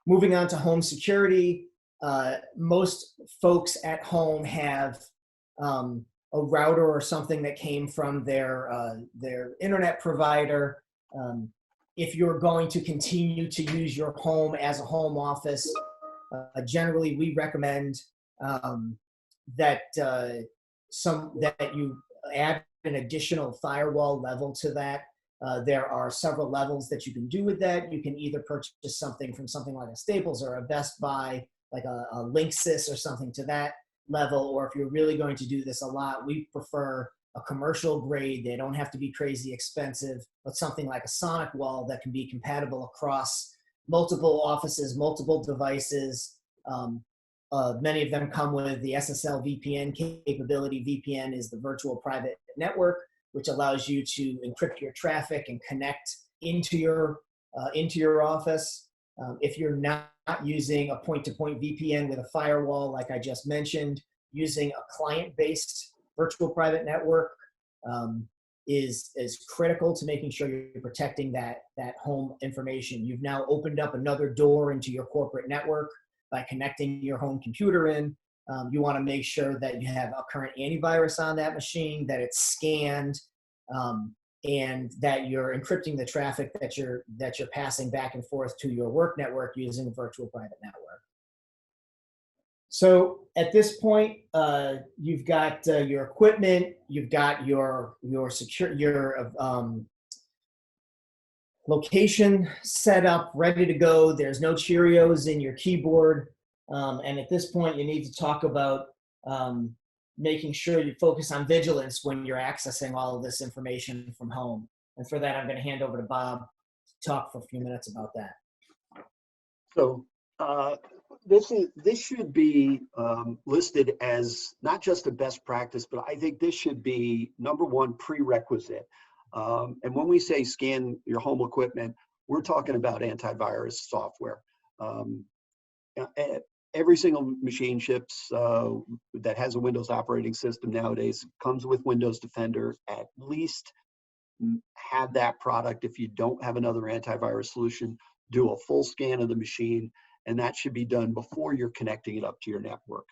Moving on to home security, most folks at home have a router or something that came from their internet provider. If you're going to continue to use your home as a home office, generally we recommend that you add an additional firewall level to that. There are several levels that you can do with that. You can either purchase something from something like a Staples or a Best Buy, like a Linksys or something to that level, or if you're really going to do this a lot, we prefer a commercial grade. They don't have to be crazy expensive, but something like a Sonic wall that can be compatible across multiple offices, multiple devices. Many of them come with the Ssl Vpn capability. VPN is the virtual private network, which allows you to encrypt your traffic and connect into your office. If you're not using a point-to-point VPN with a firewall, like I just mentioned, using a client-based virtual private network is critical to making sure you're protecting that home information. You've now opened up another door into your corporate network by connecting your home computer in. You want to make sure that you have a current antivirus on that machine, that it's scanned, and that you're encrypting the traffic that you're passing back and forth to your work network using a virtual private network. So at this point, you've got your equipment, you've got your location set up, ready to go. There's no Cheerios in your keyboard. And at this point, you need to talk about making sure you focus on vigilance when you're accessing all of this information from home. And for that, I'm going to hand over to Bob to talk for a few minutes about that. So this should be listed as not just a best practice, but I think this should be #1 prerequisite. And when we say scan your home equipment, we're talking about antivirus software. Every single machine ships that has a Windows operating system nowadays comes with Windows Defender. At least have that product. If you don't have another antivirus solution, do a full scan of the machine, and that should be done before you're connecting it up to your network.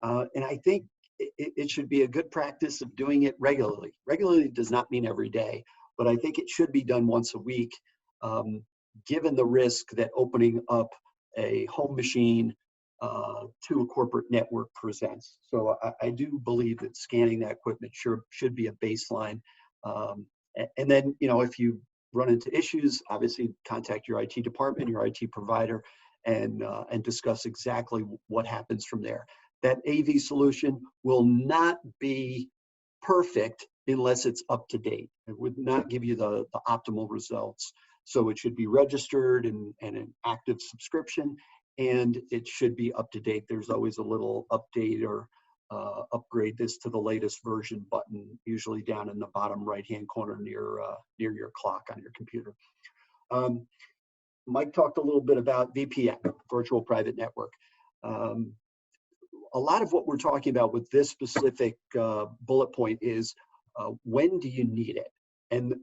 And I think it should be a good practice of doing it regularly. Regularly does not mean every day, but I think it should be done once a week, given the risk that opening up a home machine to a corporate network presents. So I do believe that scanning that equipment should be a baseline. And then, if you run into issues, obviously contact your IT department, your IT provider, and discuss exactly what happens from there. That AV solution will not be perfect unless it's up to date. It would not give you the optimal results. So it should be registered and an active subscription, and it should be up to date. There's always a little update or upgrade this to the latest version button, usually down in the bottom right-hand corner near your clock on your computer. Mike talked a little bit about VPN, virtual private network. A lot of what we're talking about with this specific bullet point is when do you need it? And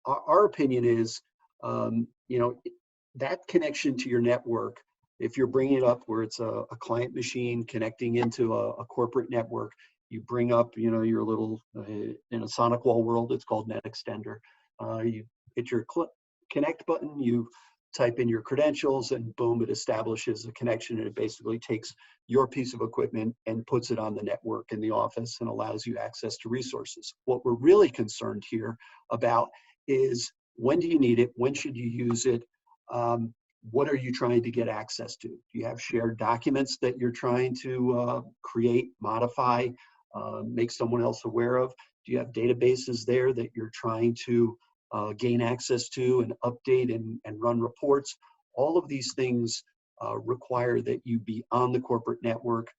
our opinion is, that connection to your network, if you're bringing it up where it's a client machine connecting into a corporate network, you bring up, your little, in a Sonic wall world, it's called Net Extender. You hit your connect button, you type in your credentials, and boom, it establishes a connection, and it basically takes your piece of equipment and puts it on the network in the office and allows you access to resources. What we're really concerned here about is, when do you need it? When should you use it? What are you trying to get access to? Do you have shared documents that you're trying to create, modify, make someone else aware of? Do you have databases there that you're trying to gain access to and update and run reports? All of these things require that you be on the corporate network.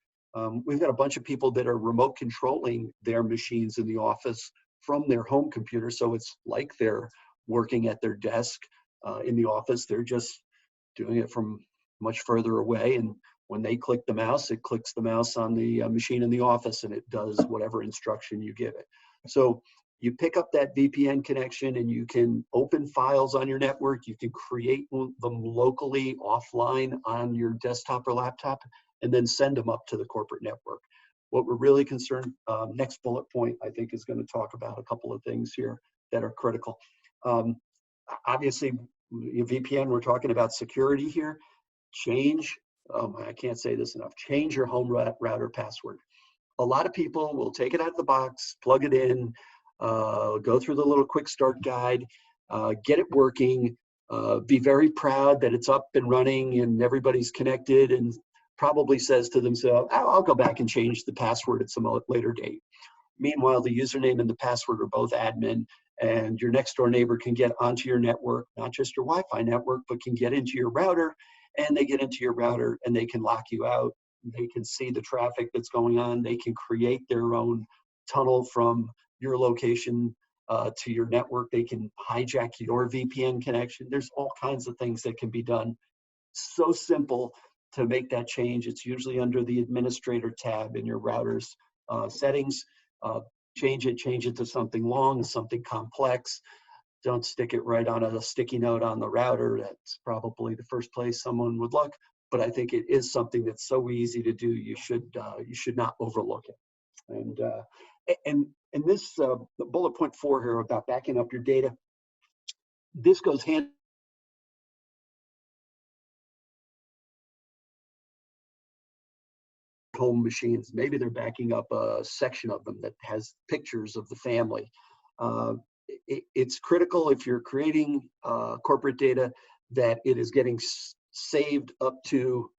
We've got a bunch of people that are remote controlling their machines in the office from their home computer, so it's like they're working at their desk in the office. They're just doing it from much further away, and when they click the mouse, it clicks the mouse on the machine in the office, and it does whatever instruction you give it. So You pick up that VPN connection and you can open files on your network. You can create them locally offline on your desktop or laptop and then send them up to the corporate network. What we're really concerned, next bullet point, I think, is going to talk about a couple of things here that are critical. Obviously, VPN, we're talking about security here. I can't say this enough, change your home router password. A lot of people will take it out of the box, plug it in, go through the little quick start guide, get it working, be very proud that it's up and running and everybody's connected, and probably says to themselves, I'll go back and change the password at some later date. Meanwhile, the username and the password are both admin, and your next door neighbor can get onto your network, not just your Wi-Fi network, but can get into your router, and they get into your router and they can lock you out. They can see the traffic that's going on. They can create their own tunnel from your location to your network. They can hijack your VPN connection. There's all kinds of things that can be done. So simple to make that change. It's usually under the administrator tab in your router's settings. Change it to something long, something complex. Don't stick it right on a sticky note on the router. That's probably the first place someone would look. But I think it is something that's so easy to do. You should not overlook it. And this the bullet point 4 here about backing up your data. This goes hand home machines. Maybe they're backing up a section of them that has pictures of the family. It's critical if you're creating corporate data that it is getting saved up to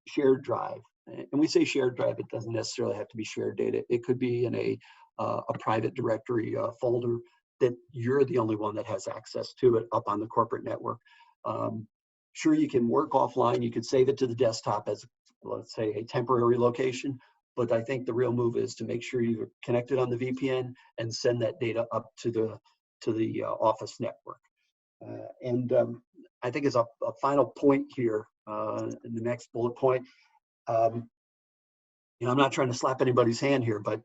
shared drive. And we say shared drive, it doesn't necessarily have to be shared data. It could be in a private directory folder that you're the only one that has access to it up on the corporate network. Sure, you can work offline. You could save it to the desktop as, let's say, a temporary location. But I think the real move is to make sure you're connected on the VPN and send that data up to the office network. I think as a final point here, in the next bullet point, I'm not trying to slap anybody's hand here, but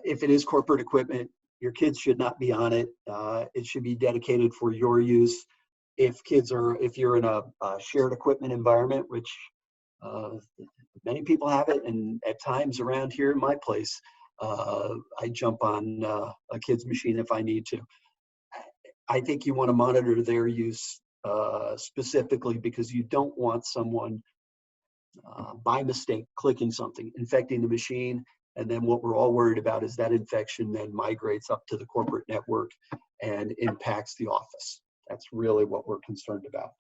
if it is corporate equipment, your kids should not be on it. It should be dedicated for your use. If you're in a shared equipment environment, which many people have it, and at times around here in my place, I jump on a kid's machine if I need to. I think you want to monitor their use specifically, because you don't want someone by mistake clicking something, infecting the machine, and then what we're all worried about is that infection then migrates up to the corporate network and impacts the office. That's really what we're concerned about.